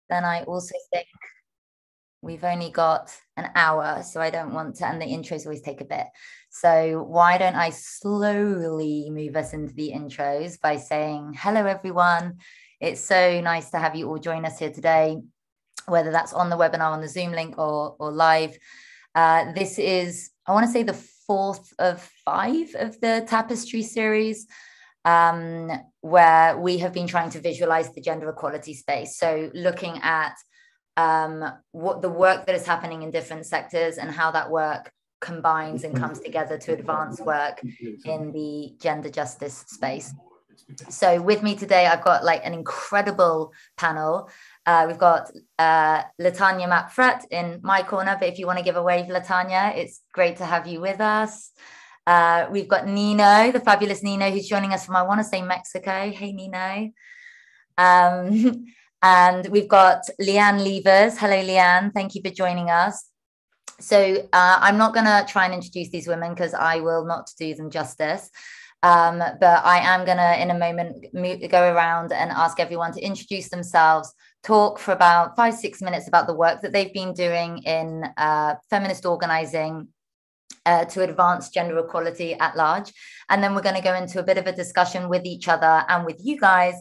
then I also think we've only got an hour, so I don't want to, and the intros always take a bit. So why don't I slowly move us into the intros by saying, hello, everyone. It's so nice to have you all join us here today, whether that's on the webinar, on the Zoom link, or live. This is, I want to say, the fourth of 5 of the Tapestry series, where we have been trying to visualize the gender equality space. So looking at what the work that is happening in different sectors and how that work combines and comes together to advance work in the gender justice space. So with me today, I've got like an incredible panel. We've got Latanya, Mapp, Frett in my corner, but if you want to give a wave, Latanya, it's great to have you with us. We've got Nino, the fabulous Nino, who's joining us from, I want to say, Mexico. Hey, Nino. And we've got Leanne Levers. Hello, Leanne. Thank you for joining us. So I'm not going to try and introduce these women because I will not do them justice. But I am going to, in a moment, go around and ask everyone to introduce themselves, talk for about 5-6 minutes about the work that they've been doing in feminist organizing to advance gender equality at large. And then we're going to go into a bit of a discussion with each other and with you guys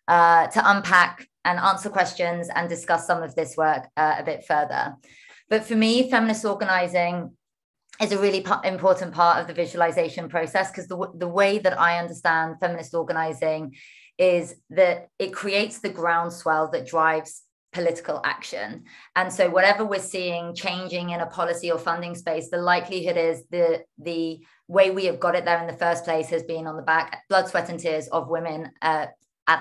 to unpack and answer questions and discuss some of this work a bit further. But for me, feminist organizing is a really important part of the visualization process, because the way that I understand feminist organizing is that it creates the groundswell that drives political action. And so whatever we're seeing changing in a policy or funding space, the likelihood is the way we have got it there in the first place has been on the back, blood, sweat, and tears of women at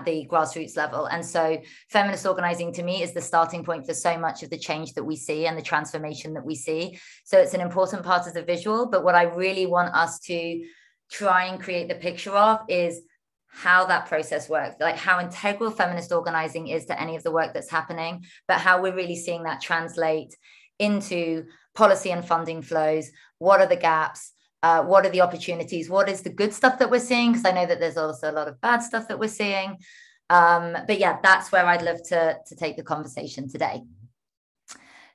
the grassroots level. And so feminist organizing to me is the starting point for so much of the change that we see and the transformation that we see. So it's an important part of the visual, but what I really want us to try and create the picture of is how that process works, like how integral feminist organizing is to any of the work that's happening, but how we're really seeing that translate into policy and funding flows. What are the gaps? What are the opportunities? What is the good stuff that we're seeing? Because I know that there's also a lot of bad stuff that we're seeing. But yeah, that's where I'd love to take the conversation today.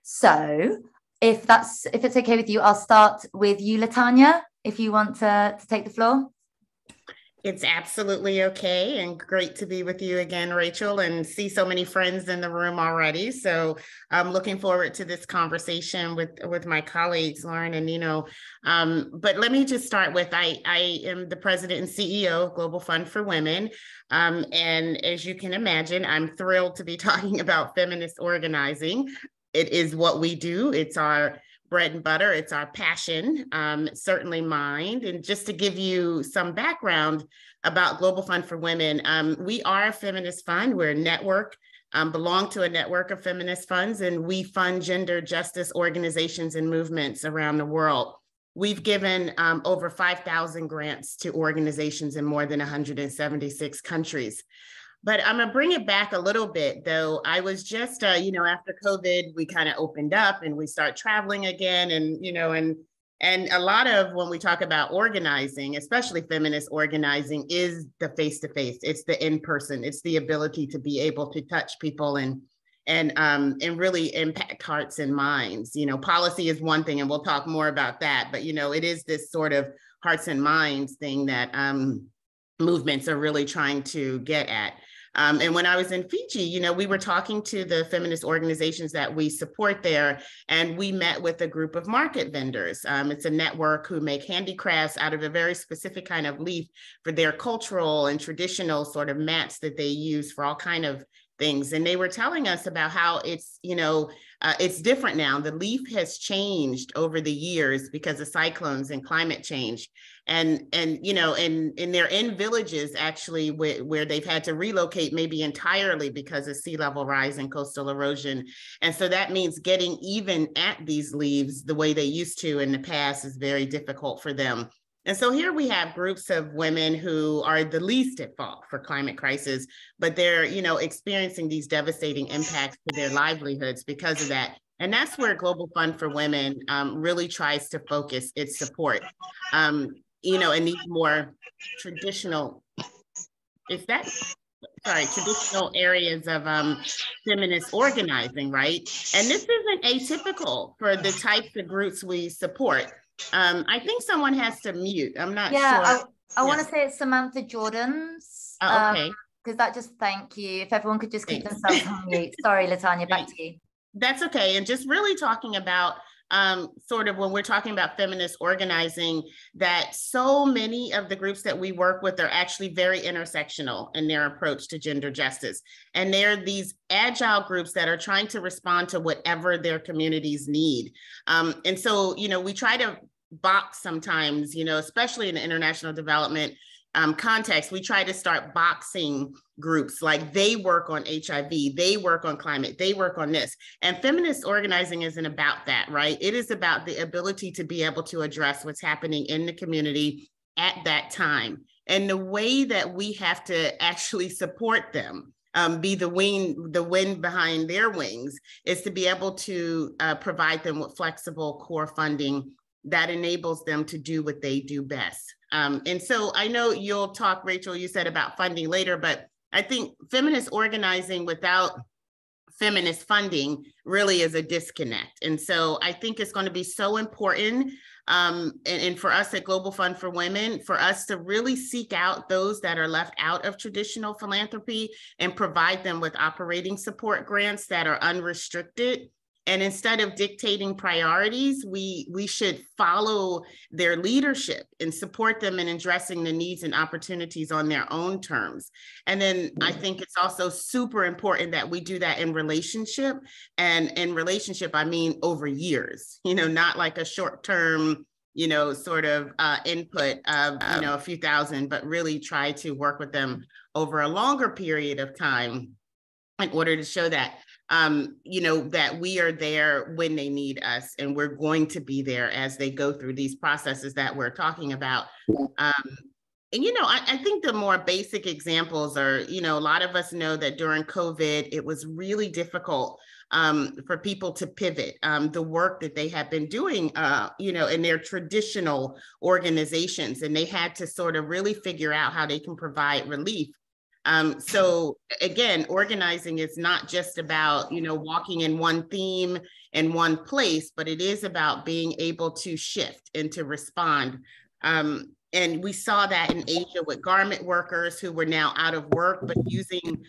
So if it's okay with you, I'll start with you, Latanya, if you want to take the floor. It's absolutely okay, and great to be with you again, Rachel, and see so many friends in the room already. So I'm looking forward to this conversation with my colleagues, Lauren and Nino. But let me just start with, I am the president and CEO of Global Fund for Women. And as you can imagine, I'm thrilled to be talking about feminist organizing. It is what we do. It's our bread and butter. It's our passion, certainly mine. And just to give you some background about Global Fund for Women, we are a feminist fund. We're a network, belong to a network of feminist funds, and we fund gender justice organizations and movements around the world. We've given over 5,000 grants to organizations in more than 176 countries. But I'm gonna bring it back a little bit, though. I was just, after COVID, we kind of opened up and we start traveling again, and a lot of when we talk about organizing, especially feminist organizing, is the face-to-face. It's the in-person. It's the ability to be able to touch people and really impact hearts and minds. Policy is one thing, and we'll talk more about that. But it is this sort of hearts and minds thing that movements are really trying to get at. And when I was in Fiji, we were talking to the feminist organizations that we support there, and we met with a group of market vendors. It's a network who make handicrafts out of a very specific kind of leaf for their cultural and traditional sort of mats that they use for all kind of things. And they were telling us about how it's different now. The leaf has changed over the years because of cyclones and climate change. And they're in villages actually where they've had to relocate maybe entirely because of sea level rise and coastal erosion. And so that means getting even at these leaves the way they used to in the past is very difficult for them. And so here we have groups of women who are the least at fault for climate crisis, but they're, experiencing these devastating impacts to their livelihoods because of that. And that's where Global Fund for Women really tries to focus its support, in these more traditional, is that traditional areas of feminist organizing, right? And this isn't atypical for the types of groups we support. I think someone has to mute. I'm not sure. I want to say it's Samantha Jordan's. Okay. Because that just, thank you. If everyone could just keep themselves on mute. Sorry, Latanya, back to you. That's okay. And just really talking about sort of when we're talking about feminist organizing, that so many of the groups that we work with are actually very intersectional in their approach to gender justice. And they're these agile groups that are trying to respond to whatever their communities need. And so, you know, we try to box sometimes, you know, especially in the international development context, we try to start boxing groups, like they work on HIV, they work on climate, they work on this. And feminist organizing isn't about that, right? It is about the ability to be able to address what's happening in the community at that time. And the way that we have to actually support them, be the wind behind their wings, is to be able to provide them with flexible core funding that enables them to do what they do best. And so I know you'll talk, Rachel, you said about funding later, but I think feminist organizing without feminist funding really is a disconnect. And so I think it's going to be so important, and for us at Global Fund for Women, for us to really seek out those that are left out of traditional philanthropy and provide them with operating support grants that are unrestricted. And instead of dictating priorities, we should follow their leadership and support them in addressing the needs and opportunities on their own terms. And then I think it's also super important that we do that in relationship. And in relationship, I mean over years, you know, not like a short-term, you know, sort of input of, you know, a few thousand, but really try to work with them over a longer period of time in order to show that you know, that we are there when they need us, and we're going to be there as they go through these processes that we're talking about. And, you know, I think the more basic examples are, you know, a lot of us know that during COVID, it was really difficult for people to pivot the work that they had been doing, you know, in their traditional organizations, and they had to sort of really figure out how they can provide relief. So again, organizing is not just about, you know, walking in one theme in one place, but it is about being able to shift and to respond. And we saw that in Asia with garment workers who were now out of work, but using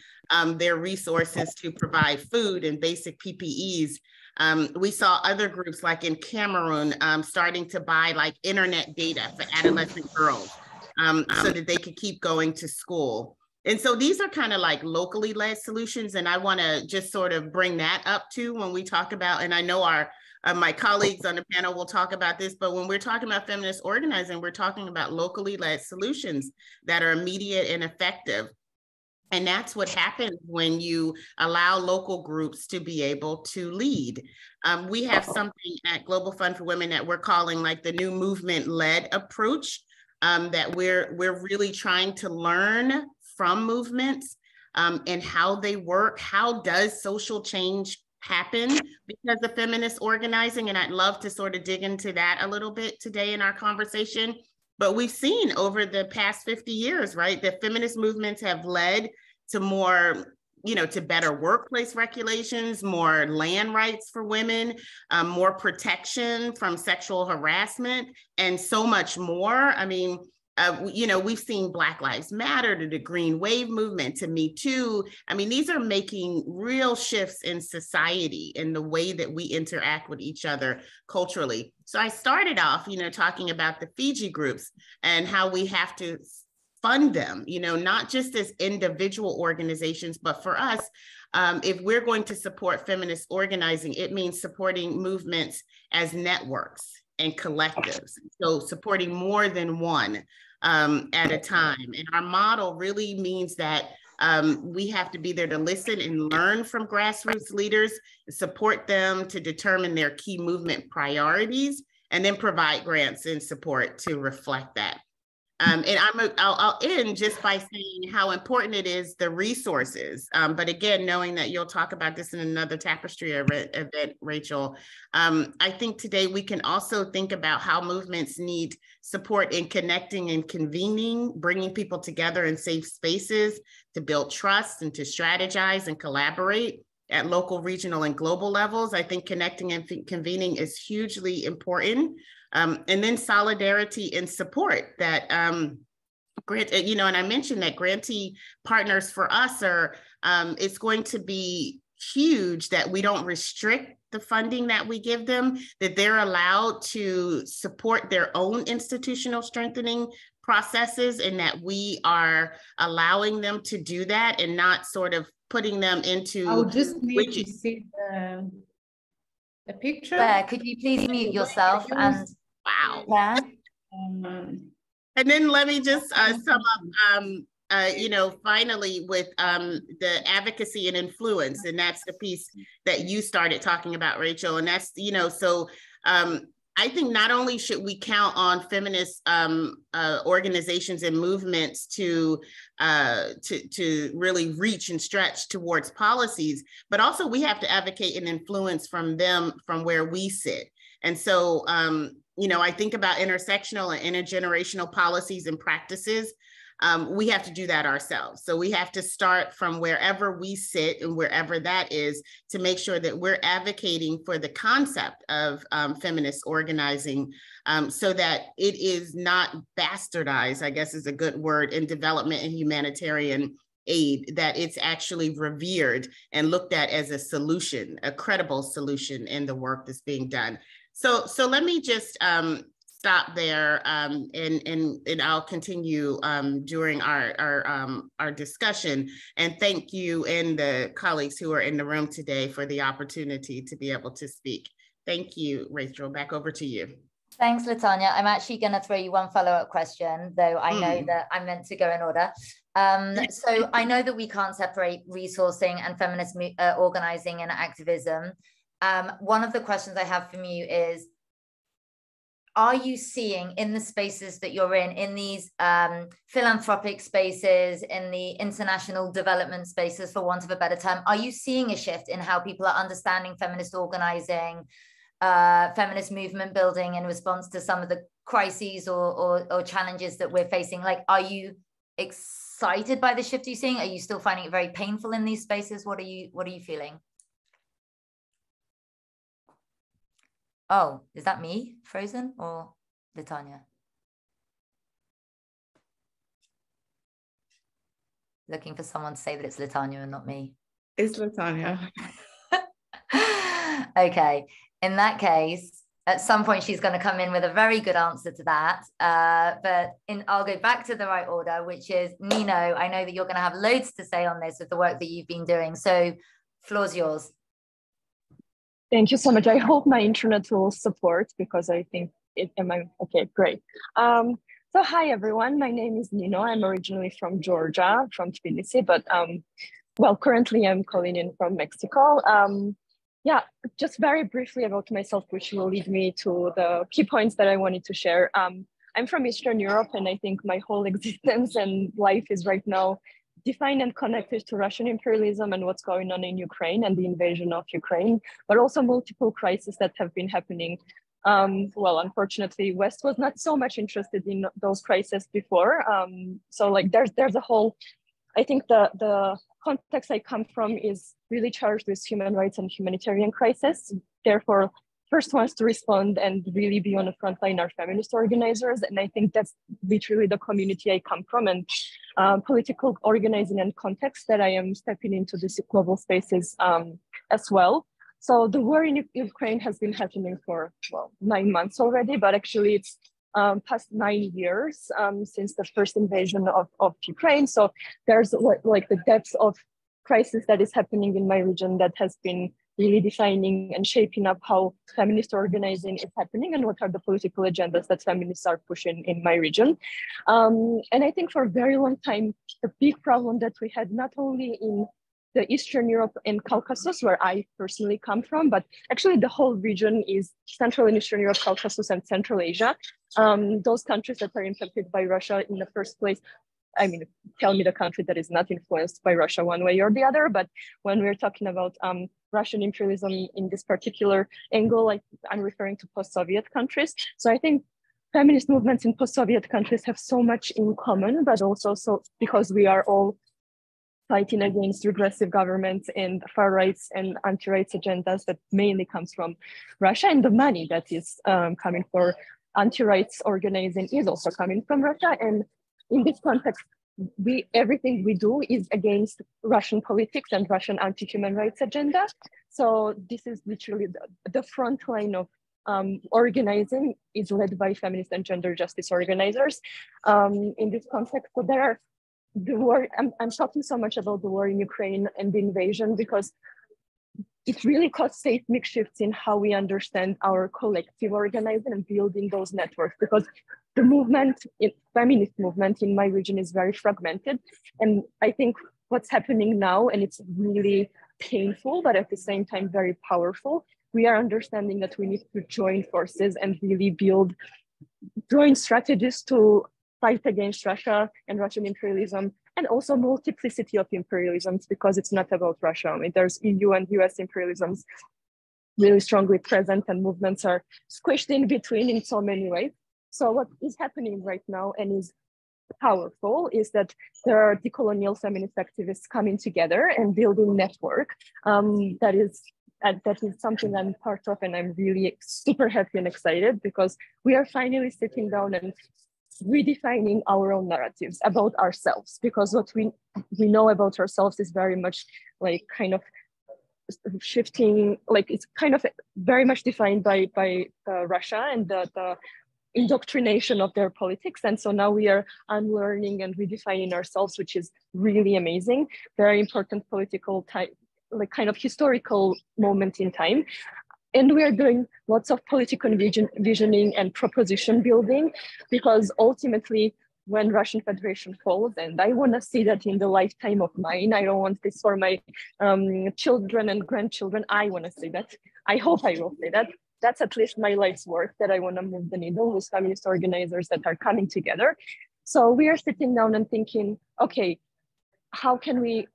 their resources to provide food and basic PPEs. We saw other groups like in Cameroon starting to buy like internet data for adolescent girls so that they could keep going to school. And so these are kind of like locally led solutions. And I want to just sort of bring that up too when we talk about, and I know our my colleagues on the panel will talk about this, but when we're talking about feminist organizing, we're talking about locally led solutions that are immediate and effective. And that's what happens when you allow local groups to be able to lead. We have something at Global Fund for Women that we're calling like the new movement-led approach, that we're really trying to learn from movements and how they work. How does social change happen because of feminist organizing? And I'd love to sort of dig into that a little bit today in our conversation. But we've seen over the past 50 years, right, that feminist movements have led to more, you know, to better workplace regulations, more land rights for women, more protection from sexual harassment, and so much more. I mean, you know, we've seen Black Lives Matter, to the Green Wave movement, to Me Too. I mean, these are making real shifts in society in the way that we interact with each other culturally. So I started off, you know, talking about the Fiji groups and how we have to fund them, you know, not just as individual organizations, but for us, if we're going to support feminist organizing, it means supporting movements as networks and collectives. So supporting more than one at a time. And our model really means that we have to be there to listen and learn from grassroots leaders, support them to determine their key movement priorities, and then provide grants and support to reflect that. And I'll end just by saying how important it is, the resources. But again, knowing that you'll talk about this in another Tapestry event, Rachel, I think today we can also think about how movements need support in connecting and convening, bringing people together in safe spaces to build trust and to strategize and collaborate at local, regional, and global levels. I think connecting and convening is hugely important. And then solidarity and support that, and I mentioned that grantee partners for us are, it's going to be huge that we don't restrict the funding that we give them, that they're allowed to support their own institutional strengthening processes, and that we are allowing them to do that and not sort of putting them into I'll just need to see the picture. Claire, could you please mute yourself? And wow. Claire? And then let me just sum up, finally with the advocacy and influence. And that's the piece that you started talking about, Rachel. And that's, so I think not only should we count on feminist organizations and movements to really reach and stretch towards policies, but also we have to advocate and influence from them from where we sit. And so, I think about intersectional and intergenerational policies and practices. We have to do that ourselves. So we have to start from wherever we sit and wherever that is to make sure that we're advocating for the concept of feminist organizing so that it is not bastardized, I guess is a good word, in development and humanitarian aid, that it's actually revered and looked at as a solution, a credible solution in the work that's being done. So let me just stop there, and I'll continue during our discussion. And thank you and the colleagues who are in the room today for the opportunity to be able to speak. Thank you, Rachel. Back over to you. Thanks, Latanya. I'm actually going to throw you one follow-up question, though I know that I'm meant to go in order. So I know that we can't separate resourcing and feminist organizing and activism. One of the questions I have from you is, are you seeing in the spaces that you're in these philanthropic spaces, in the international development spaces, for want of a better term, are you seeing a shift in how people are understanding feminist organizing, feminist movement building in response to some of the crises or challenges that we're facing? Like, are you excited by the shift you're seeing? Are you still finding it very painful in these spaces? What are you feeling? Oh, is that me frozen or Latanya? Looking for someone to say that it's Latanya and not me. It's Latanya. Okay, in that case, at some point she's going to come in with a very good answer to that. But I'll go back to the right order, which is Nino. I know that you're going to have loads to say on this with the work that you've been doing. So, floor's yours. Thank you so much. I hope my internet will support, because I think okay, great. So hi everyone, my name is Nino. I'm originally from Georgia, from Tbilisi, but currently I'm calling in from Mexico. Yeah, just very briefly about myself, which will lead me to the key points that I wanted to share. I'm from Eastern Europe, and I think my whole existence and life is right now defined and connected to Russian imperialism and what's going on in Ukraine and the invasion of Ukraine, but also multiple crises that have been happening. Unfortunately, West was not so much interested in those crises before. So like there's a whole, I think the context I come from is really charged with human rights and humanitarian crisis. Therefore, first ones to respond and really be on the front line are feminist organizers. And I think that's literally the community I come from, and political organizing and context that I am stepping into these global spaces as well. So the war in Ukraine has been happening for 9 months already, but actually it's past 9 years since the first invasion of Ukraine. So there's like the depth of crisis that is happening in my region that has been really defining and shaping up how feminist organizing is happening and what are the political agendas that feminists are pushing in my region. And I think for a very long time, the big problem that we had, not only in the Eastern Europe and Caucasus, where I personally come from, but actually the whole region is Central and Eastern Europe, Caucasus, and Central Asia. Those countries that are impacted by Russia in the first place, I mean, tell me the country that is not influenced by Russia one way or the other, but when we're talking about Russian imperialism in this particular angle, like I'm referring to post-Soviet countries. So I think feminist movements in post-Soviet countries have so much in common, but also so because we are all fighting against regressive governments and far rights and anti-rights agendas that mainly comes from Russia, and the money that is coming for anti-rights organizing is also coming from Russia. And in this context, everything we do is against Russian politics and Russian anti-human rights agenda. So this is literally the front line of organizing is led by feminist and gender justice organizers in this context. So there are the war. I'm talking so much about the war in Ukraine and the invasion because it really caused seismic shifts in how we understand our collective organizing and building those networks, because the movement, feminist movement in my region is very fragmented. And I think what's happening now, and it's really painful, but at the same time, very powerful, we are understanding that we need to join forces and really build joint strategies to fight against Russia and Russian imperialism, and also multiplicity of imperialisms, because it's not about Russia only. There's EU and US imperialisms really strongly present, and movements are squished in between in so many ways. So what is happening right now and is powerful is that there are decolonial feminist activists coming together and building network. That is something I'm part of, and I'm really super happy and excited because we are finally sitting down and redefining our own narratives about ourselves, because what we know about ourselves is very much like kind of shifting, like it's kind of very much defined by Russia and the indoctrination of their politics. And so now we are unlearning and redefining ourselves, which is really amazing. Very important political type, like kind of historical moment in time. And we are doing lots of political visioning and proposition building, because ultimately when Russian Federation falls, and I want to see that in the lifetime of mine, I don't want this for my children and grandchildren, I want to see that. I hope I will see that. That's at least my life's work, that I want to move the needle with feminist organizers that are coming together. So we are sitting down and thinking, okay, how can we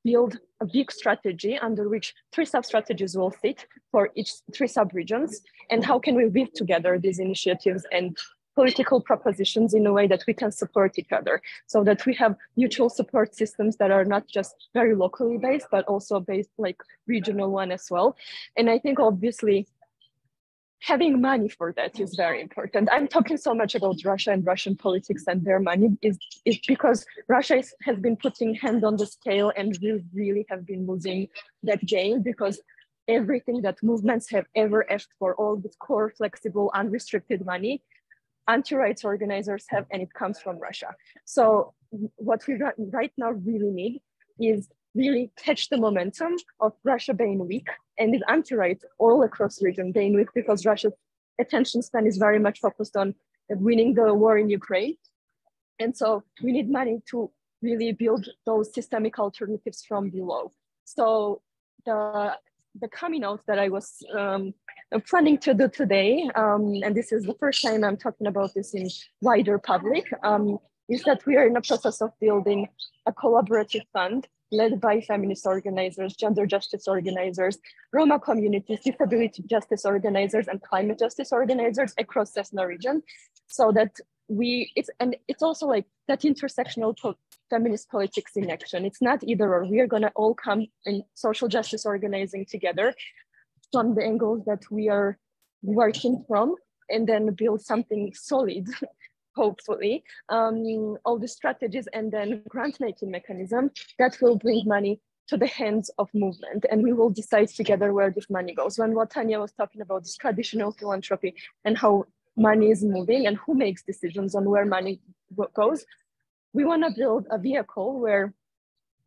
build a big strategy under which 3 sub-strategies will fit for each 3 sub-regions, and how can we weave together these initiatives and political propositions in a way that we can support each other, so that we have mutual support systems that are not just very locally based, but also based like regional one as well. And I think obviously having money for that is very important. I'm talking so much about Russia and Russian politics and their money is because Russia has been putting hand on the scale, and we really have been losing that game, because everything that movements have ever asked for, all this core, flexible, unrestricted money, anti-rights organizers have, and it comes from Russia. So what we right now really need is really catch the momentum of Russia being weak and the anti-rights all across the region being weak, because Russia's attention span is very much focused on winning the war in Ukraine. And so we need money to really build those systemic alternatives from below. So the coming out that I was planning to do today, and this is the first time I'm talking about this in wider public, is that we are in a process of building a collaborative fund led by feminist organizers, gender justice organizers, Roma communities, disability justice organizers, and climate justice organizers across Cessna region, so that it's also like that intersectional feminist politics in action. It's not either or. We are gonna all come in social justice organizing together from the angles that we are working from, and then build something solid, hopefully, all the strategies and then grant-making mechanism that will bring money to the hands of movement. And we will decide together where this money goes. When Latanya was talking about this traditional philanthropy and how money is moving and who makes decisions on where money goes, we want to build a vehicle where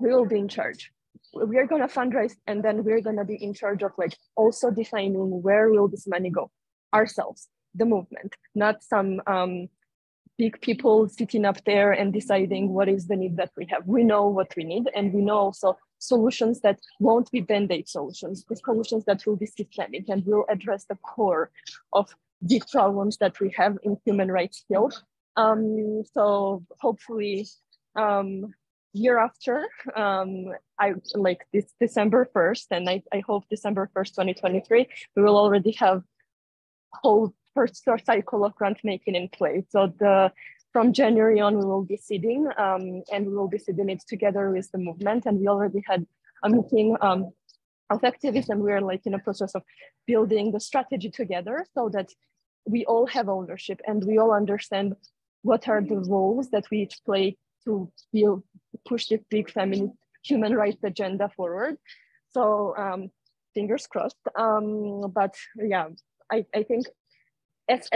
we will be in charge. We are going to fundraise, and then we're going to be in charge of like also defining where will this money go ourselves, the movement, not some big people sitting up there and deciding what is the need that we have. We know what we need, and we know also solutions that won't be band-aid solutions, the solutions that will be systemic and will address the core of big problems that we have in human rights field. So hopefully year after, I like this December 1st, and I hope December 1st, 2023, we will already have whole first cycle of grant making in place. So from January on, we will be seeding, and we will be seeding it together with the movement. And we already had a meeting of activists, and we're like in a process of building the strategy together so that we all have ownership and we all understand what are the roles that we each play to push this big feminist human rights agenda forward. So fingers crossed. But yeah, I think as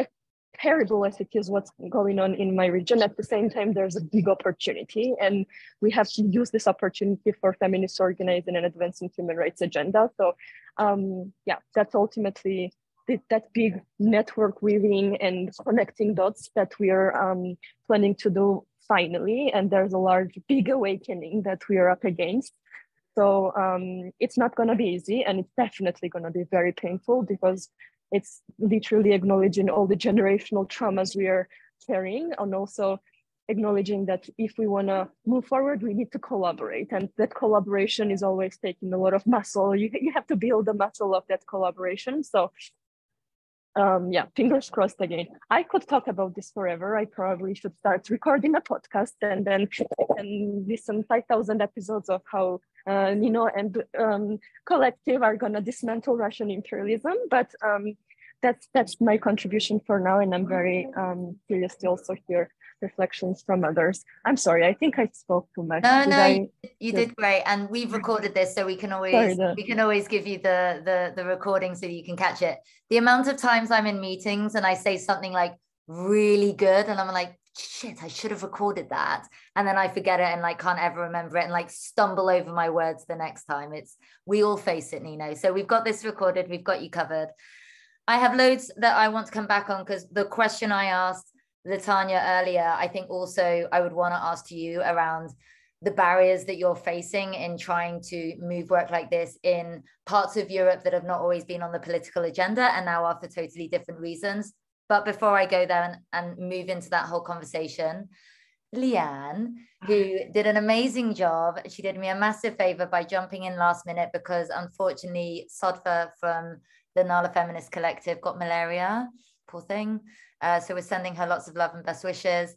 terrible as it is what's going on in my region, at the same time, there's a big opportunity, and we have to use this opportunity for feminist organizing and advancing human rights agenda. So yeah, that's ultimately that big network weaving and connecting dots that we are planning to do finally. And there's a large, big awakening that we are up against. So it's not going to be easy, and it's definitely going to be very painful, because it's literally acknowledging all the generational traumas we are carrying, and also acknowledging that if we want to move forward, we need to collaborate. And that collaboration is always taking a lot of muscle. You have to build the muscle of that collaboration. So yeah, fingers crossed again. I could talk about this forever. I probably should start recording a podcast and then listen 5,000 episodes of how Nino and collective are gonna dismantle Russian imperialism. But that's my contribution for now, and I'm very curious to also hear reflections from others. I'm sorry, I think I spoke too much. You did great, and we've recorded this, so we can always give you the recording so you can catch it. The amount of times I'm in meetings and I say something like really good, and I'm like, shit, I should have recorded that, and then I forget it and like can't ever remember it and like stumble over my words the next time. We all face it, Nino. So we've got this recorded, we've got you covered. I have loads that I want to come back on, because the question I asked Latanya earlier, I think also I would want to ask to you around the barriers that you're facing in trying to move work like this in parts of Europe that have not always been on the political agenda and now are for totally different reasons. But before I go there and move into that whole conversation, Leanne, who did an amazing job, she did me a massive favor by jumping in last minute, because unfortunately Sodfa from the Nala Feminist Collective got malaria, poor thing. So we're sending her lots of love and best wishes.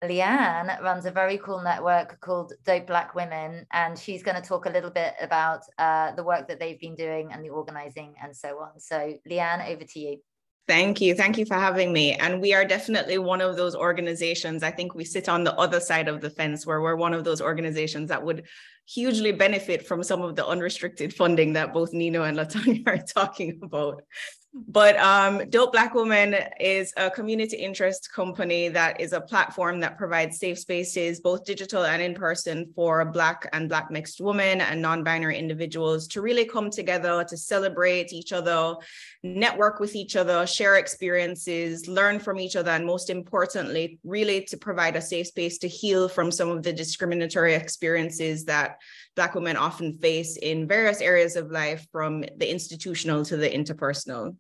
Leanne runs a very cool network called Dope Black Women, and she's going to talk a little bit about the work that they've been doing and the organizing and so on. So Leanne, over to you. Thank you. Thank you for having me. And we are definitely one of those organizations. I think we sit on the other side of the fence, where we're one of those organizations that would hugely benefit from some of the unrestricted funding that both Nino and Latanya are talking about. But Dope Black Women is a community interest company that is a platform that provides safe spaces, both digital and in person, for Black and Black mixed women and non-binary individuals to really come together to celebrate each other, network with each other, share experiences, learn from each other, and most importantly, really to provide a safe space to heal from some of the discriminatory experiences that Black women often face in various areas of life, from the institutional to the interpersonal.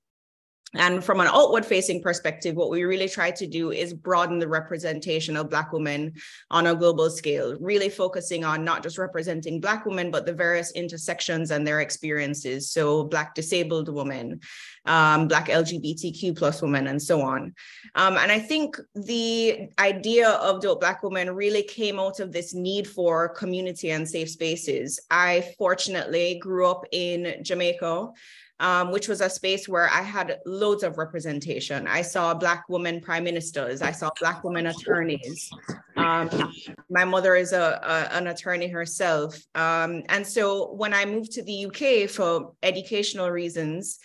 And from an outward-facing perspective, what we really try to do is broaden the representation of Black women on a global scale, really focusing on not just representing Black women, but the various intersections and their experiences. So Black disabled women, Black LGBTQ plus women, and so on. And I think the idea of Dope Black Women really came out of this need for community and safe spaces. I fortunately grew up in Jamaica, which was a space where I had loads of representation. I saw Black women prime ministers. I saw Black women attorneys. My mother is an attorney herself. And so when I moved to the UK for educational reasons,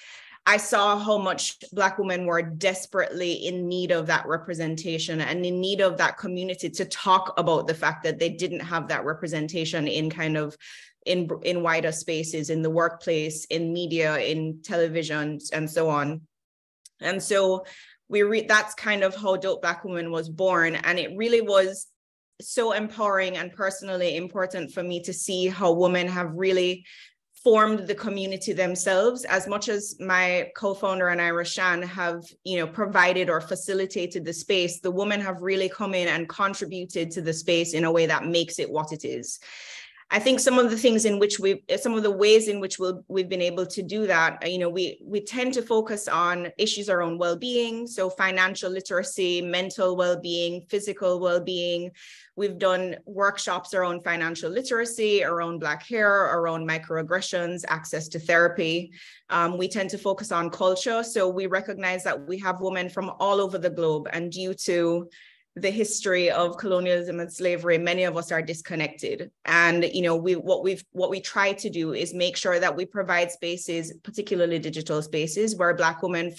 I saw how much Black women were desperately in need of that representation and in need of that community to talk about the fact that they didn't have that representation in kind of in wider spaces, in the workplace, in media, in television, and so on. And so that's kind of how Dope Black Women was born. And it really was so empowering and personally important for me to see how women have really formed the community themselves. As much as my co-founder and I, Rashan, have, provided or facilitated the space, the women have really come in and contributed to the space in a way that makes it what it is. I think some of the ways in which we've been able to do that, we tend to focus on issues around well-being, so financial literacy, mental well-being, physical well-being. We've done workshops around financial literacy, around Black hair, around microaggressions, access to therapy. We tend to focus on culture, so we recognize that we have women from all over the globe, and due to the history of colonialism and slavery, many of us are disconnected. And what we try to do is make sure that we provide spaces, particularly digital spaces, where Black women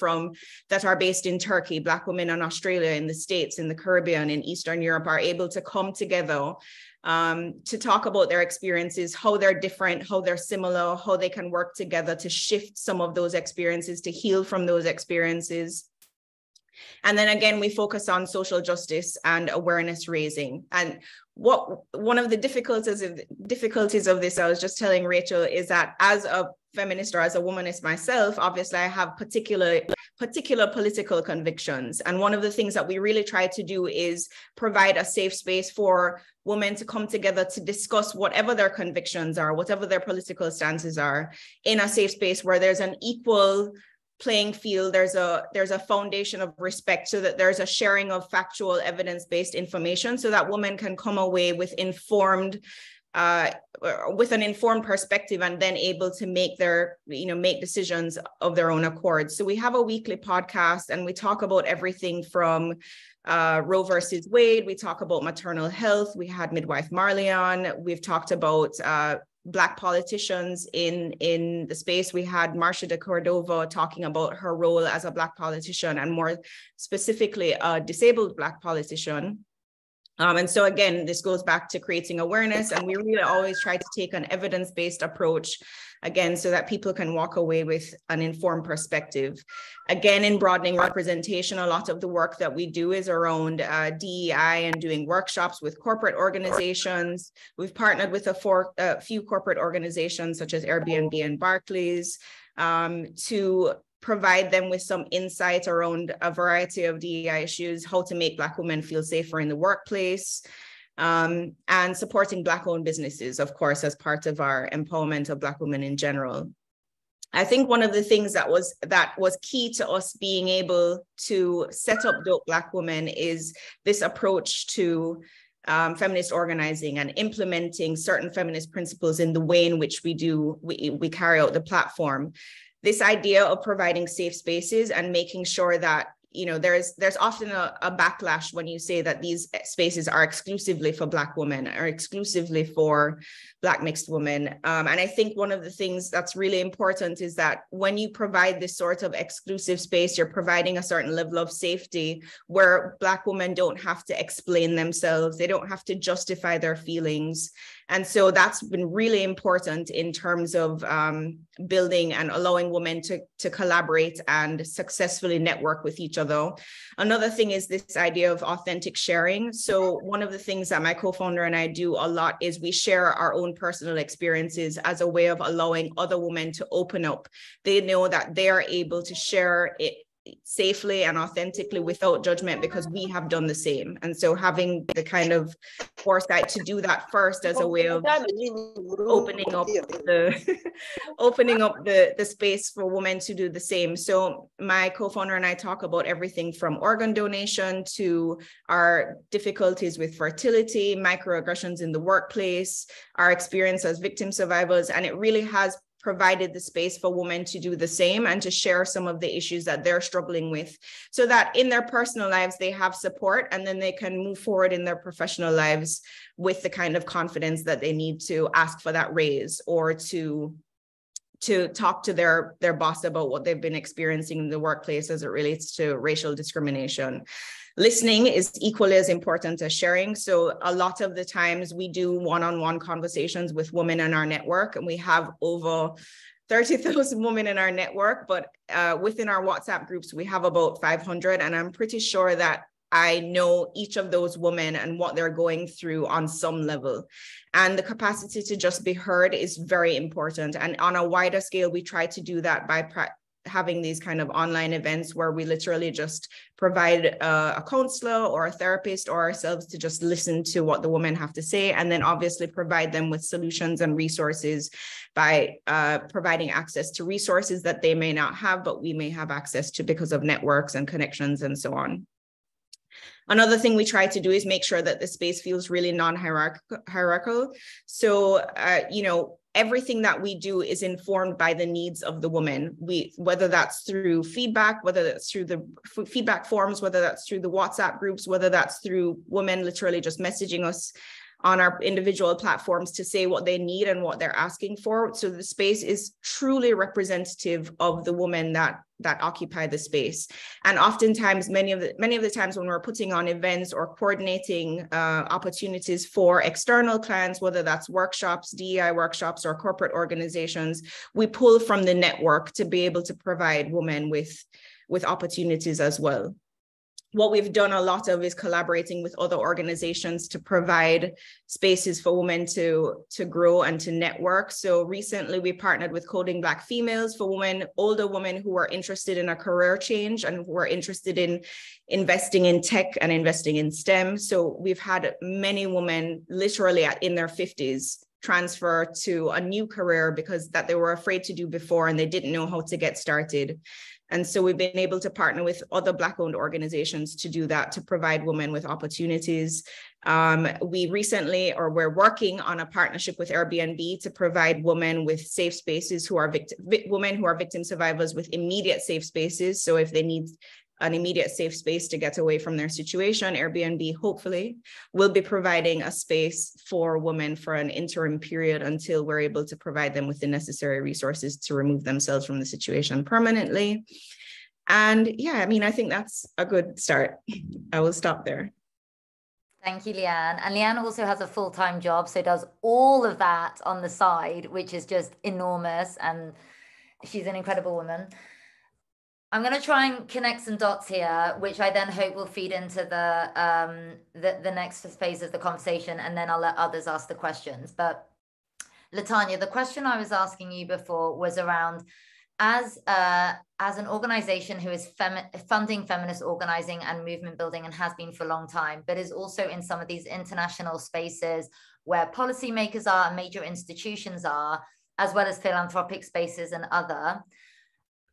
that are based in Turkey, Black women in Australia, in the States, in the Caribbean, in Eastern Europe, are able to come together to talk about their experiences, how they're different, how they're similar, how they can work together to shift some of those experiences, to heal from those experiences. And then again, we focus on social justice and awareness raising. And one of the difficulties of this, I was just telling Rachel, is that as a feminist or as a womanist myself, obviously I have particular political convictions. And one of the things that we really try to do is provide a safe space for women to come together to discuss whatever their convictions are, whatever their political stances are, in a safe space where there's an equal playing field, there's a foundation of respect, so that there's a sharing of factual evidence-based information, so that women can come away with an informed perspective, and then able to make decisions of their own accord. So we have a weekly podcast, and we talk about everything from Roe versus Wade. We talk about maternal health. We had midwife Marley on. We've talked about Black politicians in the space. We had Marcia de Cordova talking about her role as a Black politician, and more specifically a disabled Black politician. And so again, this goes back to creating awareness, and we really always try to take an evidence-based approach, again, so that people can walk away with an informed perspective. Again, in broadening representation, a lot of the work that we do is around DEI and doing workshops with corporate organizations. We've partnered with a few corporate organizations such as Airbnb and Barclays to provide them with some insight around a variety of DEI issues, how to make Black women feel safer in the workplace, and supporting Black-owned businesses, of course, as part of our empowerment of Black women in general. I think one of the things that was key to us being able to set up Dope Black Women is this approach to feminist organizing and implementing certain feminist principles in the way in which we carry out the platform. This idea of providing safe spaces and making sure that there's often a backlash when you say that these spaces are exclusively for Black women or exclusively for Black mixed women. And I think one of the things that's really important is that when you provide this sort of exclusive space, you're providing a certain level of safety where Black women don't have to explain themselves. They don't have to justify their feelings. And so that's been really important in terms of building and allowing women to collaborate and successfully network with each other. Another thing is this idea of authentic sharing. So one of the things that my co-founder and I do a lot is we share our own personal experiences as a way of allowing other women to open up. They know that they are able to share it safely and authentically without judgment because we have done the same. And so having the kind of foresight to do that first as a way of opening up the space for women to do the same. So my co-founder and I talk about everything from organ donation to our difficulties with fertility, microaggressions in the workplace, our experience as victim survivors, and it really has provided the space for women to do the same and to share some of the issues that they're struggling with, so that in their personal lives, they have support, and then they can move forward in their professional lives with the kind of confidence that they need to ask for that raise or to talk to their boss about what they've been experiencing in the workplace as it relates to racial discrimination. Listening is equally as important as sharing. So a lot of the times we do one-on-one conversations with women in our network, and we have over 30,000 women in our network, but within our WhatsApp groups, we have about 500. And I'm pretty sure that I know each of those women and what they're going through on some level. And the capacity to just be heard is very important. And on a wider scale, we try to do that by having these kind of online events where we literally just provide a counselor or a therapist or ourselves to just listen to what the women have to say, and then obviously provide them with solutions and resources by providing access to resources that they may not have, but we may have access to because of networks and connections and so on. Another thing we try to do is make sure that the space feels really non-hierarchical. So, everything that we do is informed by the needs of the woman. Whether that's through feedback, whether that's through the feedback forms, whether that's through the WhatsApp groups, whether that's through women literally just messaging us on our individual platforms to say what they need and what they're asking for. So the space is truly representative of the women that occupy the space. And oftentimes, many of the times when we're putting on events or coordinating opportunities for external clients, whether that's workshops, DEI workshops, or corporate organizations, we pull from the network to be able to provide women with opportunities as well. What we've done a lot of is collaborating with other organizations to provide spaces for women to grow and to network. So recently we partnered with Coding Black Females for women, older women who are interested in a career change and who are interested in investing in tech and investing in STEM. So we've had many women literally in their 50s transfer to a new career because that they were afraid to do before and they didn't know how to get started. And so we've been able to partner with other Black-owned organizations to do that, to provide women with opportunities. We're working on a partnership with Airbnb to provide women with safe spaces who are women who are victim survivors with immediate safe spaces. So if they need an immediate safe space to get away from their situation, Airbnb hopefully will be providing a space for women for an interim period until we're able to provide them with the necessary resources to remove themselves from the situation permanently. And yeah, I think that's a good start. I will stop there. Thank you, Leanne. And Leanne also has a full-time job, so does all of that on the side, which is just enormous. And she's an incredible woman. I'm going to try and connect some dots here, which I then hope will feed into the next phase of the conversation, and then I'll let others ask the questions. But Latanya, the question I was asking you before was around, as an organization who is funding feminist organizing and movement building and has been for a long time, but is also in some of these international spaces where policymakers are and major institutions are, as well as philanthropic spaces and other.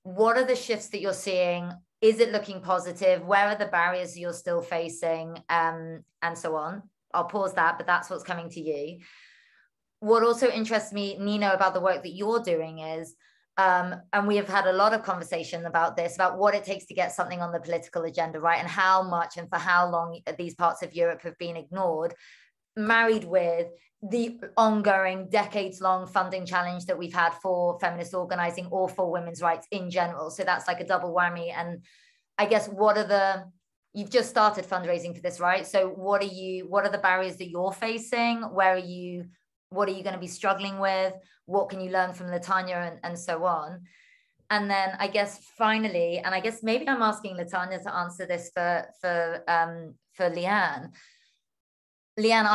What are the shifts that you're seeing? Is it looking positive? Where are the barriers you're still facing? And so on. I'll pause that, but that's what's coming to you. What also interests me, Nino, about the work that you're doing is, and we have had a lot of conversation about this, about what it takes to get something on the political agenda, right? And how much and for how long these parts of Europe have been ignored, married with the ongoing decades-long funding challenge that we've had for feminist organizing or for women's rights in general. So that's like a double whammy. And I guess you've just started fundraising for this, right? So what are the barriers that you're facing? What are you going to be struggling with? What can you learn from Latanya and so on? And then I guess finally, and I guess maybe I'm asking Latanya to answer this for Leanne. Leanne,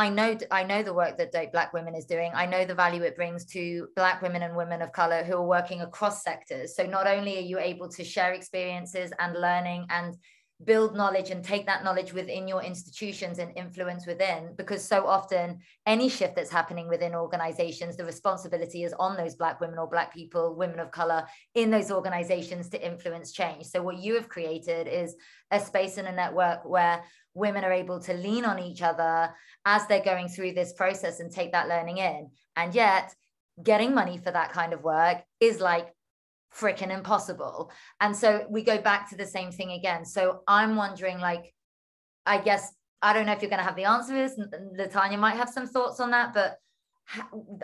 I know the work that Dope Black Women is doing. I know the value it brings to Black women and women of color who are working across sectors. So not only are you able to share experiences and learning and build knowledge and take that knowledge within your institutions and influence within, because so often any shift that's happening within organizations, the responsibility is on those Black women or Black people, women of color in those organizations to influence change. So what you have created is a space and a network where women are able to lean on each other as they're going through this process and take that learning in. And yet getting money for that kind of work is like freaking impossible. And so we go back to the same thing again. So I'm wondering, like, I guess, I don't know if you're going to have the answer to this. Latanya might have some thoughts on that, but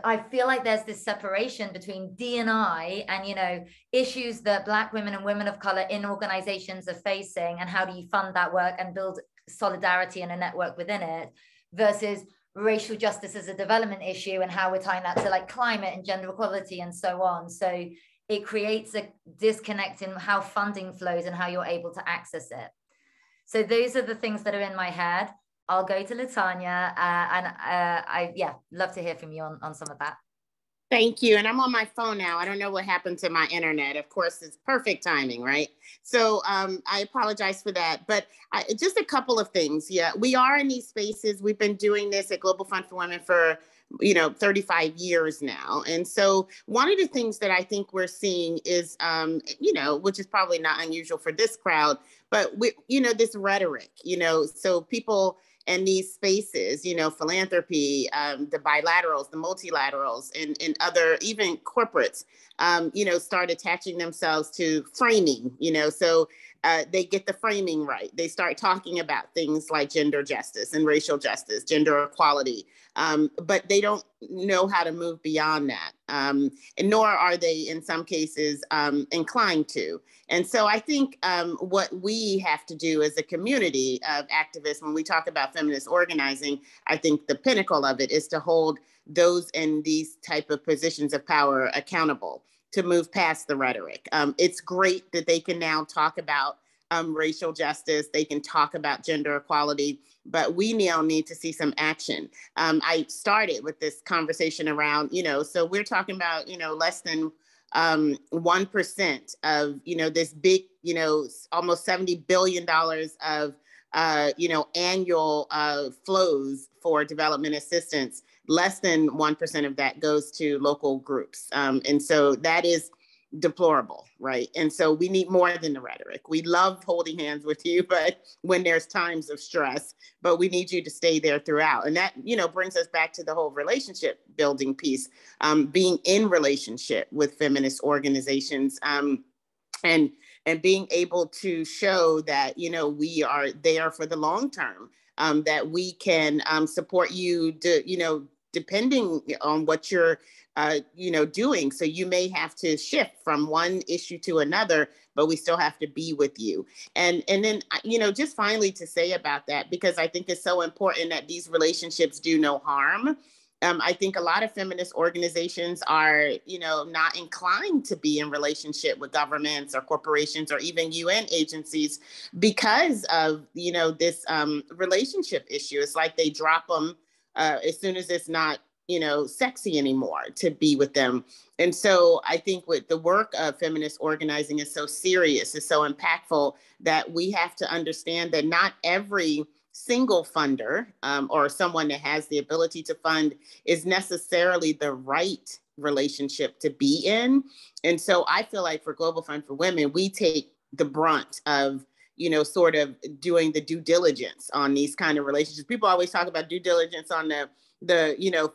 I feel like there's this separation between D&I and, issues that Black women and women of color in organizations are facing, and how do you fund that work and build solidarity and a network within it, versus racial justice as a development issue and how we're tying that to like climate and gender equality and so on. So it creates a disconnect in how funding flows and how you're able to access it. So those are the things that are in my head. I'll go to Latanya, and I love to hear from you on some of that. Thank you. And I'm on my phone now. I don't know what happened to my internet. Of course, it's perfect timing, right? So I apologize for that. But just a couple of things. Yeah, we are in these spaces. We've been doing this at Global Fund for Women for 35 years now. And so one of the things that I think we're seeing is, which is probably not unusual for this crowd, but this rhetoric, so people in these spaces, philanthropy, the bilaterals, the multilaterals, and other, even corporates, start attaching themselves to framing, so they get the framing right. They start talking about things like gender justice and racial justice, gender equality, but they don't know how to move beyond that. And nor are they, in some cases, inclined to. And so I think what we have to do as a community of activists, when we talk about feminist organizing, I think the pinnacle of it is to hold those in these type of positions of power accountable, to move past the rhetoric. It's great that they can now talk about racial justice, they can talk about gender equality, but we now need to see some action. I started with this conversation around, so we're talking about, less than 1% of, this big, almost $70 billion of, annual flows for development assistance. Less than 1% of that goes to local groups. And so that is deplorable, right? And so we need more than the rhetoric. We love holding hands with you, but when there's times of stress, but we need you to stay there throughout. And that, brings us back to the whole relationship building piece, being in relationship with feminist organizations, and being able to show that, we are there for the long term, that we can support you to, depending on what you're doing. So you may have to shift from one issue to another, but we still have to be with you. And then, just finally to say about that, because I think it's so important that these relationships do no harm. I think a lot of feminist organizations are, not inclined to be in relationship with governments or corporations or even UN agencies because of, this relationship issue. It's like they drop them as soon as it's not, sexy anymore to be with them. And so I think with the work of feminist organizing is so serious, is so impactful, that we have to understand that not every single funder or someone that has the ability to fund is necessarily the right relationship to be in. And so I feel like for Global Fund for Women, we take the brunt of, sort of doing the due diligence on these kind of relationships. People always talk about due diligence on the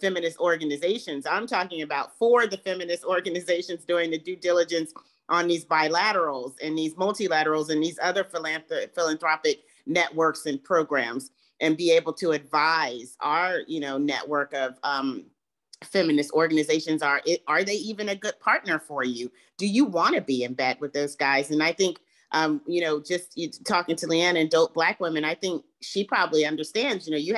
feminist organizations. I'm talking about for the feminist organizations doing the due diligence on these bilaterals and these multilaterals and these other philanthropic networks and programs, and be able to advise our, network of feminist organizations. Are they even a good partner for you? Do you want to be in bed with those guys? And I think, just talking to Leanne and Dope Black Women, I think she probably understands, you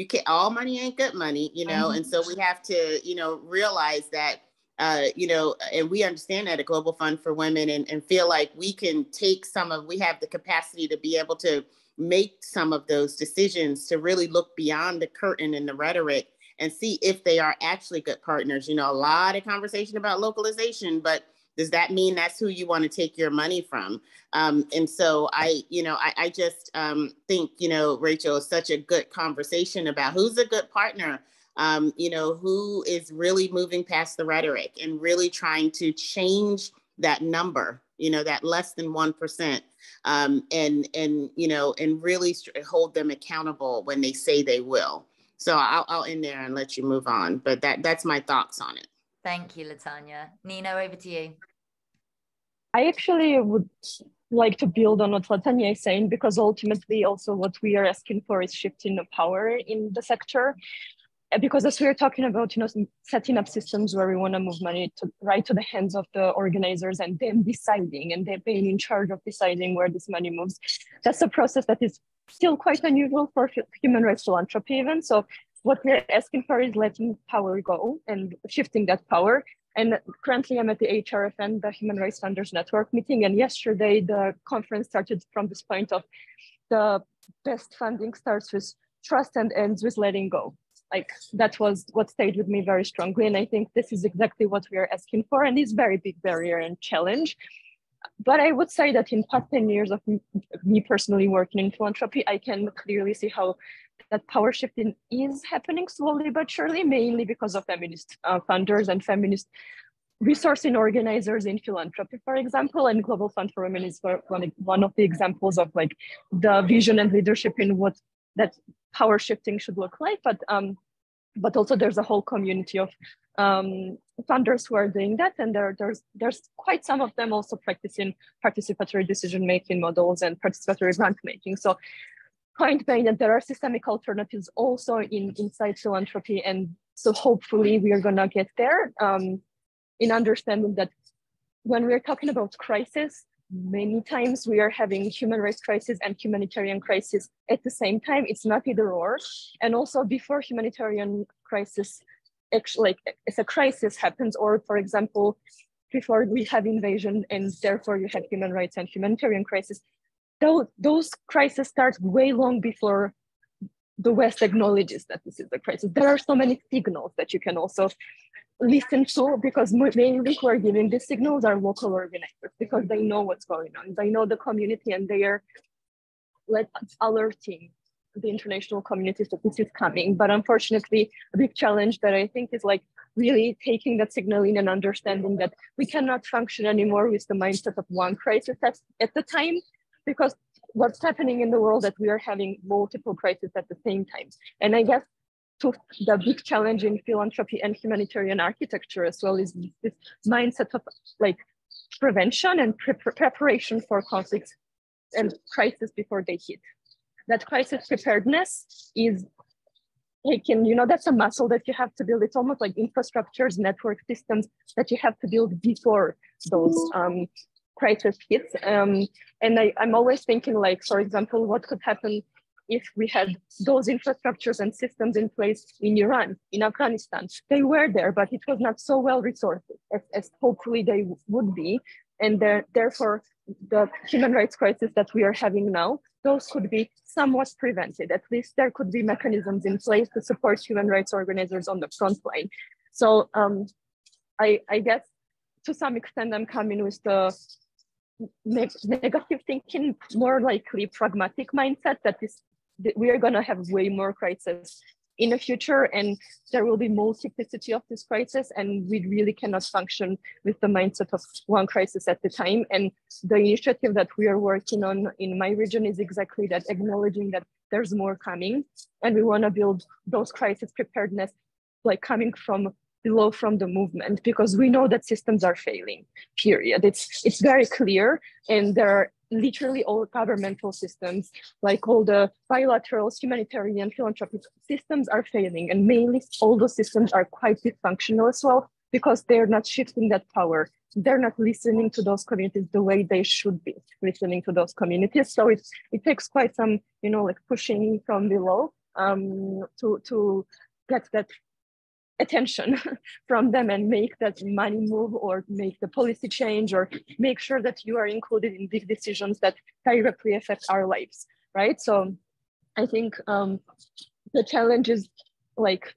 can't, all money ain't good money, and so we have to, realize that, and we understand that at Global Fund for Women, and feel like we can take we have the capacity to be able to make some of those decisions, to really look beyond the curtain and the rhetoric and see if they are actually good partners. A lot of conversation about localization, but does that mean that's who you want to take your money from? And so I just think, Rachel, is such a good conversation about who's a good partner, who is really moving past the rhetoric and really trying to change that number, that less than 1%, and really hold them accountable when they say they will. So I'll end there and let you move on, but that's my thoughts on it. Thank you, Latanya. Nino, over to you. I actually would like to build on what Latanya is saying, because ultimately also what we are asking for is shifting of power in the sector. Because as we are talking about, setting up systems where we want to move money right to the hands of the organizers and them deciding, and they're being in charge of deciding where this money moves. That's a process that is still quite unusual for human rights philanthropy even. So what we're asking for is letting power go and shifting that power. And currently I'm at the HRFN, the Human Rights Funders Network meeting. And yesterday the conference started from this point of the best funding starts with trust and ends with letting go. Like that was what stayed with me very strongly. And I think this is exactly what we are asking for, and is very big barrier and challenge. But I would say that in past 10 years of me personally working in philanthropy, I can clearly see how that power shifting is happening slowly but surely, mainly because of feminist funders and feminist resourcing organizers in philanthropy, for example. And Global Fund for Women is one of the examples of like the vision and leadership in what that power shifting should look like. But also there's a whole community of funders who are doing that, and there's quite some of them also practicing participatory decision-making models and participatory grant making. So point being that there are systemic alternatives also inside philanthropy, and so hopefully we are gonna get there in understanding that when we're talking about crisis, many times we are having human rights crisis and humanitarian crisis at the same time. It's not either or. And also before humanitarian crisis, actually, like if a crisis happens, or for example, before we have invasion and therefore you have human rights and humanitarian crisis, those crises start way long before the West acknowledges that this is a crisis. There are so many signals that you can also listen to, because mainly who are giving these signals are local organizers, because they know what's going on. They know the community, and they are alerting the international communities that this is coming. But unfortunately, a big challenge that I think is like really taking that signal in and understanding that we cannot function anymore with the mindset of one crisis at the time, because what's happening in the world that we are having multiple crises at the same time. And I guess to the big challenge in philanthropy and humanitarian architecture as well is this mindset of like prevention and preparation for conflicts and crisis before they hit. That crisis preparedness is taken, that's a muscle that you have to build. It's almost like infrastructures, network systems that you have to build before those crisis hits. And I'm always thinking, like, for example, what could happen if we had those infrastructures and systems in place in Iran, in Afghanistan. They were there, but it was not so well resourced as hopefully they would be. And therefore, the human rights crisis that we are having now, those could be somewhat prevented. At least there could be mechanisms in place to support human rights organizers on the front line. So I guess to some extent, I'm coming with the negative thinking, more likely pragmatic mindset that we are going to have way more crises in the future, and there will be multiplicity of this crisis, and we really cannot function with the mindset of one crisis at a time. And the initiative that we are working on in my region is exactly that, acknowledging that there's more coming, and we want to build those crisis preparedness, like coming from below, from the movement, because we know that systems are failing, period. It's very clear, and there are literally all governmental systems, like all the bilaterals, humanitarian, philanthropic systems are failing, and mainly all those systems are quite dysfunctional as well, because they're not shifting that power. They're not listening to those communities the way they should be listening to those communities. So it takes quite some, like pushing from below to get that attention from them and make that money move, or make the policy change, or make sure that you are included in big decisions that directly affect our lives, right? So I think the challenge is like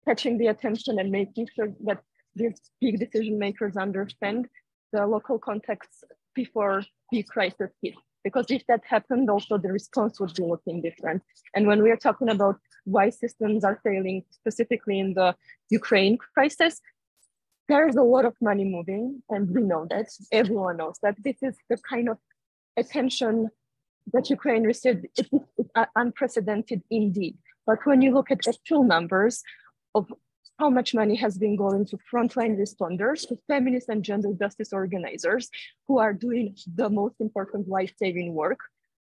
catching the attention and making sure that these big decision makers understand the local context before big crisis hit. Because if that happened, also the response would be looking different. And when we are talking about why systems are failing, specifically in the Ukraine crisis, there is a lot of money moving, and we know that, everyone knows that. This is the kind of attention that Ukraine received. It's unprecedented indeed. But when you look at actual numbers of how much money has been going to frontline responders, to feminist and gender justice organizers who are doing the most important life-saving work,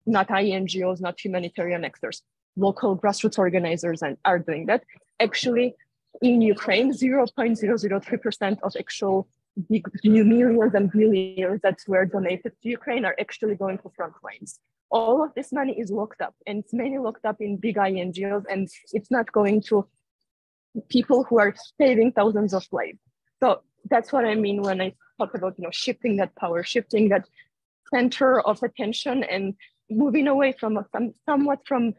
not INGOs, not humanitarian actors, local grassroots organizers are doing that. Actually, in Ukraine, 0.003% of actual big millions and billions that were donated to Ukraine are actually going to front lines. All of this money is locked up, and it's mainly locked up in big INGOs, and it's not going to people who are saving thousands of lives. So that's what I mean when I talk about, shifting that power, shifting that center of attention, and moving away from somewhat from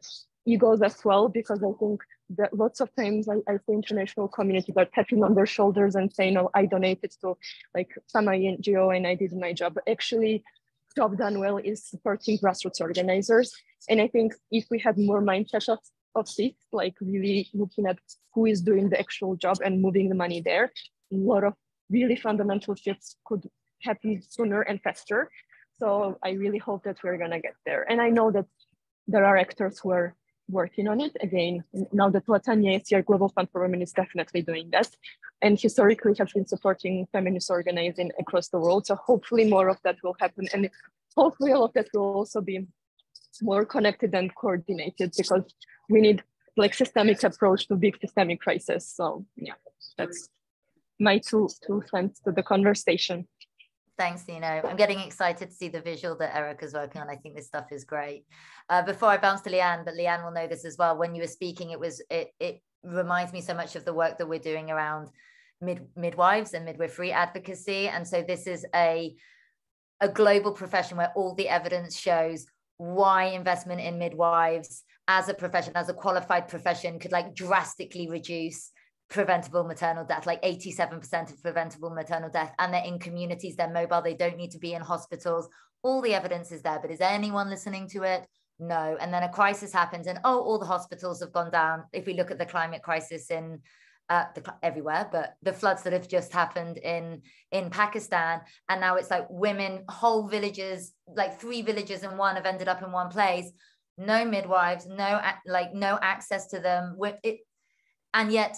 egos as well, because I think that lots of times I see international communities are tapping on their shoulders and saying, "Oh, I donated to like some NGO and I did my job." But actually, job done well is supporting grassroots organizers. And I think if we had more mindset of this, like really looking at who is doing the actual job and moving the money there, a lot of really fundamental shifts could happen sooner and faster. So I really hope that we're gonna get there. And I know that there are actors who are working on it. Again, now that Latanya is here, Global Fund for Women is definitely doing that. And historically have been supporting feminist organizing across the world. So hopefully more of that will happen. And hopefully all of that will also be more connected and coordinated, because we need like systemic approach to big systemic crisis. So yeah, that's my two cents to the conversation. Thanks, Nino. I'm getting excited to see the visual that Erica's working on. I think this stuff is great. Before I bounce to Leanne, but Leanne will know this as well. When you were speaking, it reminds me so much of the work that we're doing around midwives and midwifery advocacy. And so this is a global profession where all the evidence shows why investment in midwives as a profession, as a qualified profession, could like drastically reduce preventable maternal death, like 87% of preventable maternal death. And they're in communities, they're mobile, they don't need to be in hospitals. All the evidence is there, but is anyone listening to it? No. And then a crisis happens and all the hospitals have gone down. If we look at the climate crisis in everywhere, but the floods that have just happened in Pakistan, and now it's like women, whole villages, like 3 villages in one have ended up in one place, no midwives, no access to them, and yet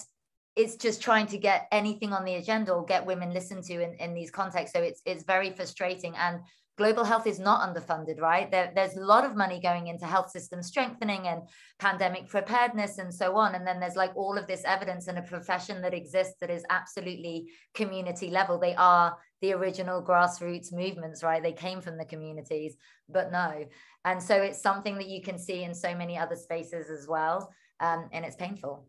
it's just trying to get anything on the agenda or get women listened to in these contexts. So it's very frustrating. And global health is not underfunded, right? There's a lot of money going into health system strengthening and pandemic preparedness and so on. And then there's like all of this evidence in a profession that exists that is absolutely community level. They are the original grassroots movements, right? They came from the communities, but no. And so it's something that you can see in so many other spaces as well. And it's painful.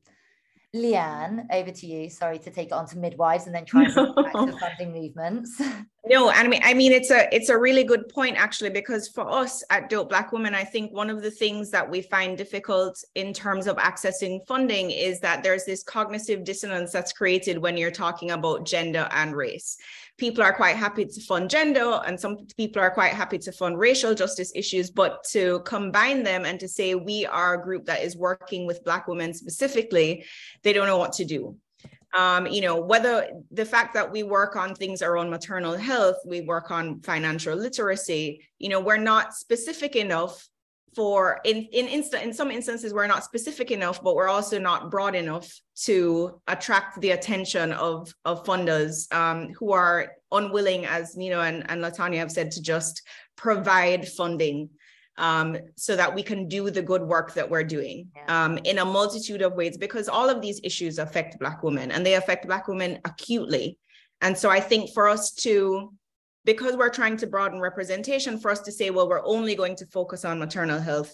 Leanne, over to you. Sorry to take it on to midwives and then try and back to funding movements. No, I mean, it's a really good point, actually, because for us at Dope Black Women, I think one of the things that we find difficult in terms of accessing funding is that there's this cognitive dissonance that's created when you're talking about gender and race. People are quite happy to fund gender, and some people are quite happy to fund racial justice issues, but to combine them and to say we are a group that is working with Black women specifically, they don't know what to do. Whether the fact that we work on things around maternal health, we work on financial literacy, we're not specific enough for, in some instances, we're not specific enough, but we're also not broad enough to attract the attention of funders who are unwilling, as Nino and Latanya have said, to just provide funding so that we can do the good work that we're doing in a multitude of ways, because all of these issues affect Black women and they affect Black women acutely. And so I think for us to, because we're trying to broaden representation, for us to say, well, we're only going to focus on maternal health,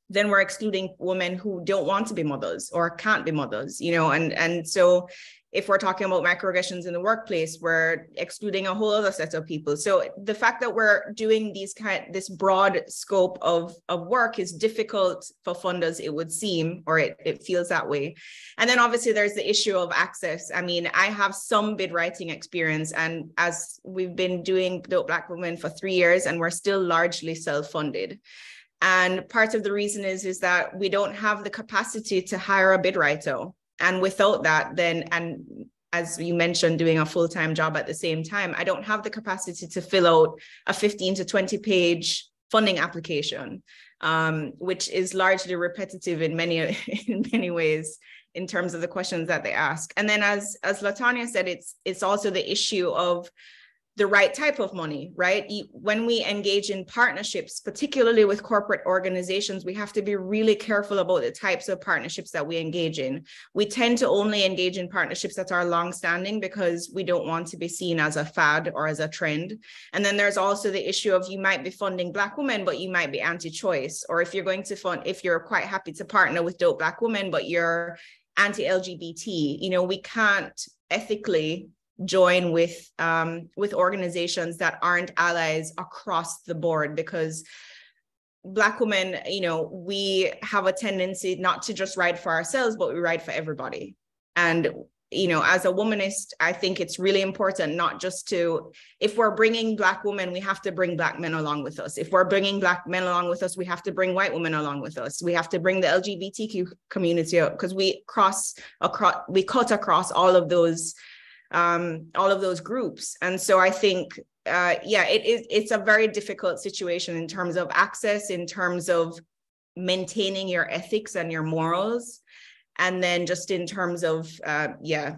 then we're excluding women who don't want to be mothers or can't be mothers, and so if we're talking about microaggressions in the workplace, we're excluding a whole other set of people. So the fact that we're doing this broad scope of work is difficult for funders, it would seem, or it feels that way. And then obviously there's the issue of access. I mean, I have some bid writing experience, and as we've been doing Dope Black Women for 3 years, and we're still largely self-funded. And part of the reason is that we don't have the capacity to hire a bid writer. And without that, then, and as you mentioned, doing a full-time job at the same time, I don't have the capacity to fill out a 15 to 20 page funding application, which is largely repetitive in many ways in terms of the questions that they ask. And then as Latanya said, it's also the issue of the right type of money, right? When we engage in partnerships, particularly with corporate organizations, we have to be really careful about the types of partnerships that we engage in. We tend to only engage in partnerships that are longstanding because we don't want to be seen as a fad or as a trend. And then there's also the issue of you might be funding Black women, but you might be anti-choice. Or if you're going to fund, if you're quite happy to partner with Dope Black Women, but you're anti-LGBT, we can't ethically join with organizations that aren't allies across the board, because Black women, you know, we have a tendency not to just ride for ourselves, but we ride for everybody. And, you know, as a womanist, I think it's really important not just to, if we're bringing Black women, we have to bring Black men along with us. If we're bringing Black men along with us, we have to bring white women along with us. We have to bring the LGBTQ community up, because we cut across all of those groups. And so I think, it's a very difficult situation in terms of access, in terms of maintaining your ethics and your morals. And then just in terms of,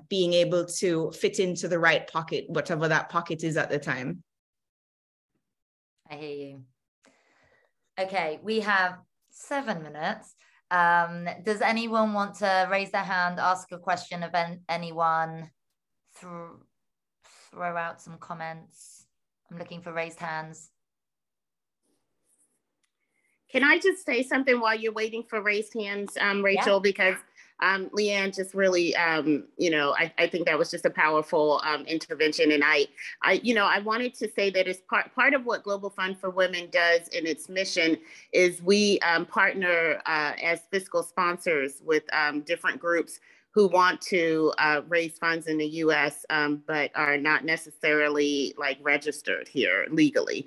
being able to fit into the right pocket, whatever that pocket is at the time. I hear you. Okay, we have 7 minutes. Does anyone want to raise their hand, ask a question of anyone, throw out some comments? I'm looking for raised hands. Can I just say something while you're waiting for raised hands, Rachel? Yeah. Because Leanne just really, I think that was just a powerful intervention. And I wanted to say that as part of what Global Fund for Women does in its mission is we partner as fiscal sponsors with different groups who want to raise funds in the US, but are not necessarily like registered here legally.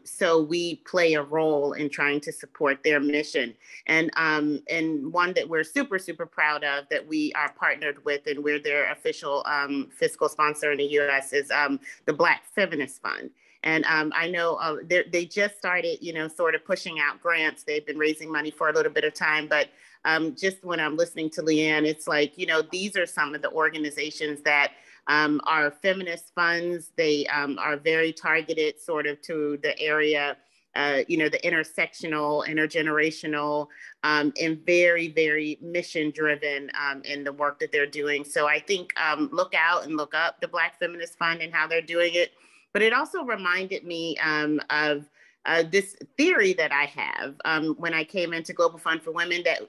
So we play a role in trying to support their mission. And one that we're super, super proud of that we are partnered with, and we're their official fiscal sponsor in the US, is the Black Feminist Fund. And I know they just started, sort of pushing out grants. They've been raising money for a little bit of time, but just when I'm listening to Leanne, it's like, these are some of the organizations that are feminist funds. They are very targeted sort of to the area, the intersectional, intergenerational, and very, very mission driven in the work that they're doing. So I think look out and look up the Black Feminist Fund and how they're doing it. But it also reminded me of this theory that I have when I came into Global Fund for Women, that,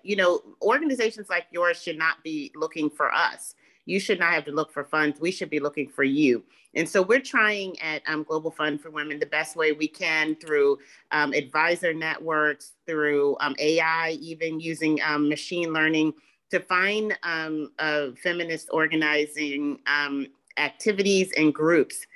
organizations like yours should not be looking for us. You should not have to look for funds. We should be looking for you. And so we're trying at Global Fund for Women the best way we can through advisor networks, through AI, even using machine learning to find feminist organizing activities and groups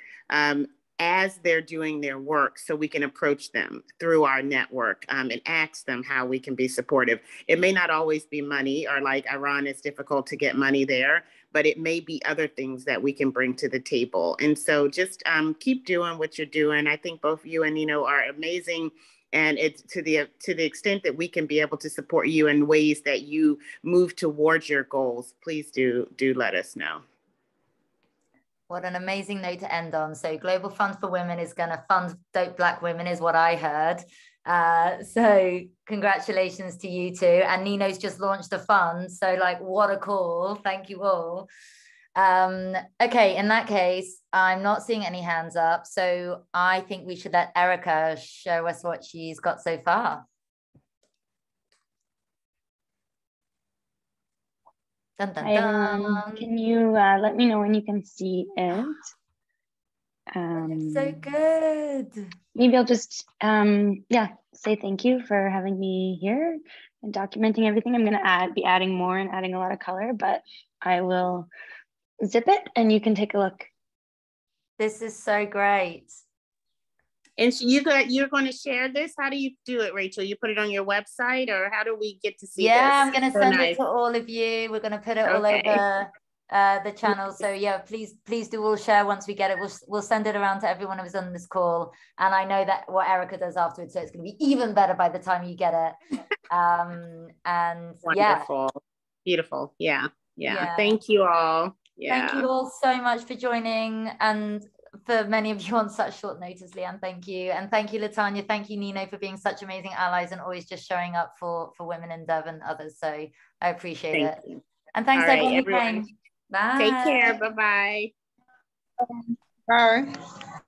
as they're doing their work, so we can approach them through our network and ask them how we can be supportive. It may not always be money, or like Iran, it's difficult to get money there, but it may be other things that we can bring to the table. And so just keep doing what you're doing. I think both you and Nino are amazing. And it's to the extent that we can be able to support you in ways that you move towards your goals, please do let us know. What an amazing note to end on. So Global Fund for Women is going to fund dope Black women, is what I heard. So congratulations to you two. And Nino's just launched a fund. So like, what a call. Thank you all. Okay, in that case, I'm not seeing any hands up. So I think we should let Erica show us what she's got so far. Dun, dun, Hi, everyone. Can you let me know when you can see it? So good. Maybe I'll just, say thank you for having me here and documenting everything. I'm going to be adding more and adding a lot of color, but I will zip it and you can take a look. This is so great. And so you're going to share this? How do you do it, Rachel? You put it on your website, or how do we get to see this? Yeah, I'm going to send it to all of you. We're going to put it all over the channel. So yeah, please do all share once we get it. We'll send it around to everyone who's on this call. And I know that what Erica does afterwards, so it's going to be even better by the time you get it. And wonderful. Yeah. Beautiful. Yeah. Thank you all. Thank you all so much for joining, and for many of you on such short notice, Leanne, thank you. And thank you, Latanya. Thank you, Nino, for being such amazing allies and always just showing up for women in Dev and others. So I appreciate it. You. And thanks everyone who came. Bye. Take care. Bye-bye. Bye.